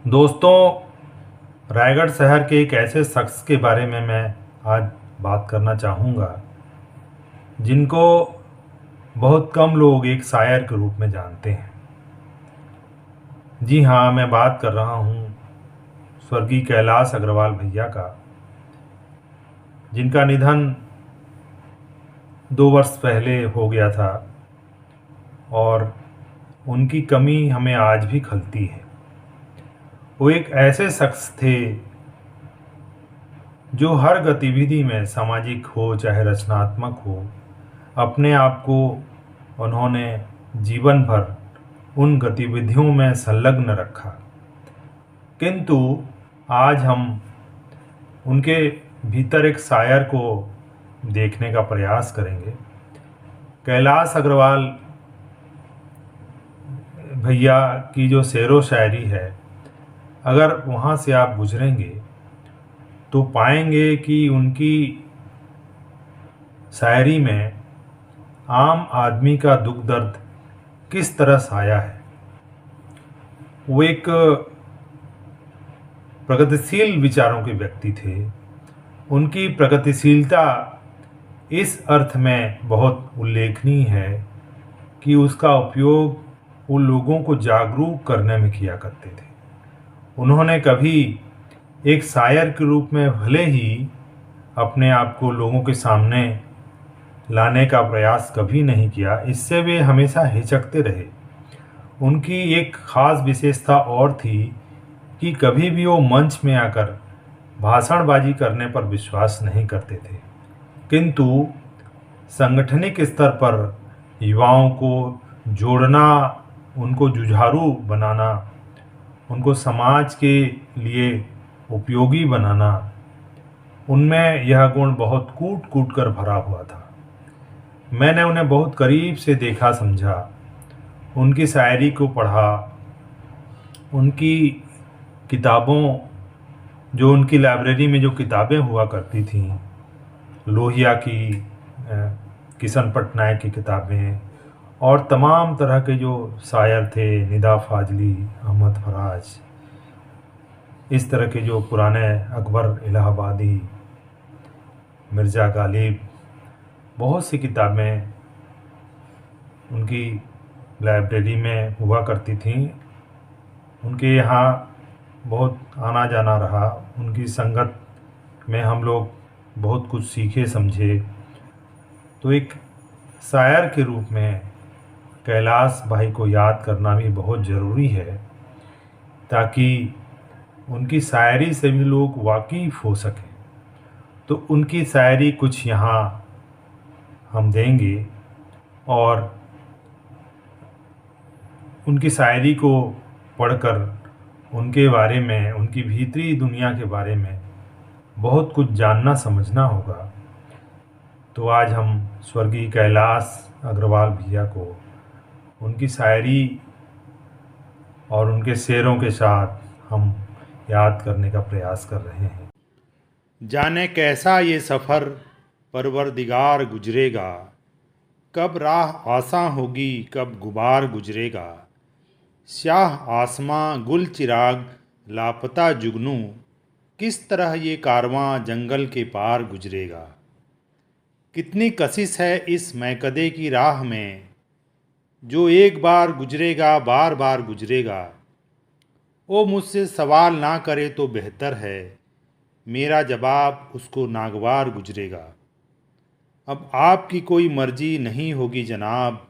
दोस्तों, रायगढ़ शहर के एक ऐसे शख्स के बारे में मैं आज बात करना चाहूँगा जिनको बहुत कम लोग एक शायर के रूप में जानते हैं। जी हाँ, मैं बात कर रहा हूँ स्वर्गीय कैलाश अग्रवाल भैया का, जिनका निधन 2 वर्ष पहले हो गया था और उनकी कमी हमें आज भी खलती है। वो एक ऐसे शख्स थे जो हर गतिविधि में, सामाजिक हो चाहे रचनात्मक हो, अपने आप को उन्होंने जीवन भर उन गतिविधियों में संलग्न रखा। किंतु आज हम उनके भीतर एक शायर को देखने का प्रयास करेंगे। कैलाश अग्रवाल भैया की जो शेरो शायरी है, अगर वहाँ से आप गुजरेंगे तो पाएंगे कि उनकी शायरी में आम आदमी का दुख दर्द किस तरह साया है। वो एक प्रगतिशील विचारों के व्यक्ति थे। उनकी प्रगतिशीलता इस अर्थ में बहुत उल्लेखनीय है कि उसका उपयोग उन लोगों को जागरूक करने में किया करते थे। उन्होंने कभी एक शायर के रूप में भले ही अपने आप को लोगों के सामने लाने का प्रयास कभी नहीं किया, इससे वे हमेशा हिचकते रहे। उनकी एक ख़ास विशेषता और थी कि कभी भी वो मंच में आकर भाषणबाजी करने पर विश्वास नहीं करते थे, किंतु सांगठनिक स्तर पर युवाओं को जोड़ना, उनको जुझारू बनाना, उनको समाज के लिए उपयोगी बनाना, उनमें यह गुण बहुत कूट कूट कर भरा हुआ था। मैंने उन्हें बहुत करीब से देखा, समझा, उनकी शायरी को पढ़ा, उनकी किताबों, जो उनकी लाइब्रेरी में जो किताबें हुआ करती थीं, लोहिया की, किशन पटनायक की किताबें और तमाम तरह के जो शायर थे, निदा फाजली, अहमद फराज, इस तरह के जो पुराने अकबर इलाहाबादी, मिर्ज़ा गालिब, बहुत सी किताबें उनकी लाइब्रेरी में हुआ करती थीं। उनके यहाँ बहुत आना जाना रहा। उनकी संगत में हम लोग बहुत कुछ सीखे समझे। तो एक शायर के रूप में कैलाश भाई को याद करना भी बहुत ज़रूरी है, ताकि उनकी शायरी से भी लोग वाकिफ़ हो सकें। तो उनकी शायरी कुछ यहाँ हम देंगे और उनकी शायरी को पढ़कर उनके बारे में, उनकी भीतरी दुनिया के बारे में बहुत कुछ जानना समझना होगा। तो आज हम स्वर्गीय कैलाश अग्रवाल भैया को उनकी शायरी और उनके शेरों के साथ हम याद करने का प्रयास कर रहे हैं। जाने कैसा ये सफ़र परवरदिगार गुजरेगा, कब राह आसां होगी कब गुबार गुजरेगा। स्याह आसमां गुल चिराग लापता जुगनू, किस तरह ये कारवां जंगल के पार गुजरेगा। कितनी कशिश है इस मैकदे की राह में, जो एक बार गुजरेगा बार बार गुजरेगा। ओ मुझसे सवाल ना करे तो बेहतर है, मेरा जवाब उसको नागवार गुजरेगा। अब आपकी कोई मर्जी नहीं होगी जनाब,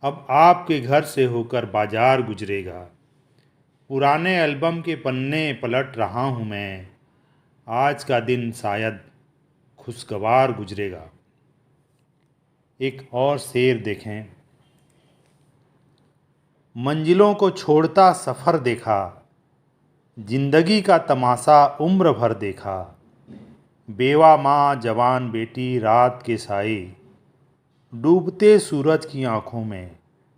अब आपके घर से होकर बाजार गुजरेगा। पुराने एल्बम के पन्ने पलट रहा हूँ मैं, आज का दिन शायद खुशगवार गुजरेगा। एक और शेर देखें। मंजिलों को छोड़ता सफ़र देखा, जिंदगी का तमाशा उम्र भर देखा। बेवा माँ जवान बेटी रात के साए, डूबते सूरज की आंखों में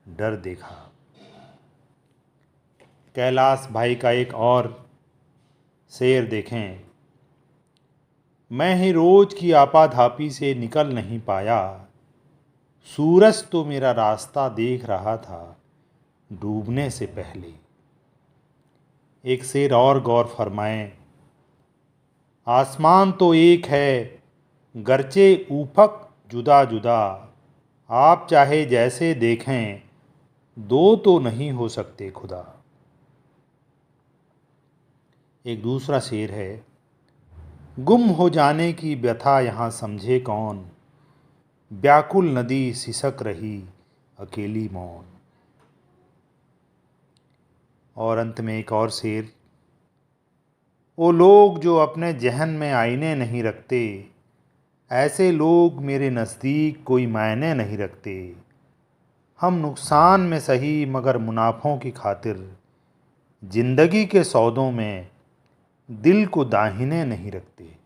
डर देखा। कैलाश भाई का एक और शेर देखें। मैं ही रोज की आपाधापी से निकल नहीं पाया, सूरज तो मेरा रास्ता देख रहा था डूबने से पहले। एक शेर और गौर फरमाएं। आसमान तो एक है गरचे ऊफक जुदा जुदा, आप चाहे जैसे देखें दो तो नहीं हो सकते खुदा। एक दूसरा शेर है। गुम हो जाने की व्यथा यहाँ समझे कौन, व्याकुल नदी सिसक रही अकेली मौन। और अंत में एक और शेर। वो लोग जो अपने जहन में आईने नहीं रखते, ऐसे लोग मेरे नज़दीक कोई मायने नहीं रखते। हम नुकसान में सही मगर मुनाफों की खातिर जिंदगी के सौदों में दिल को दाहिने नहीं रखते।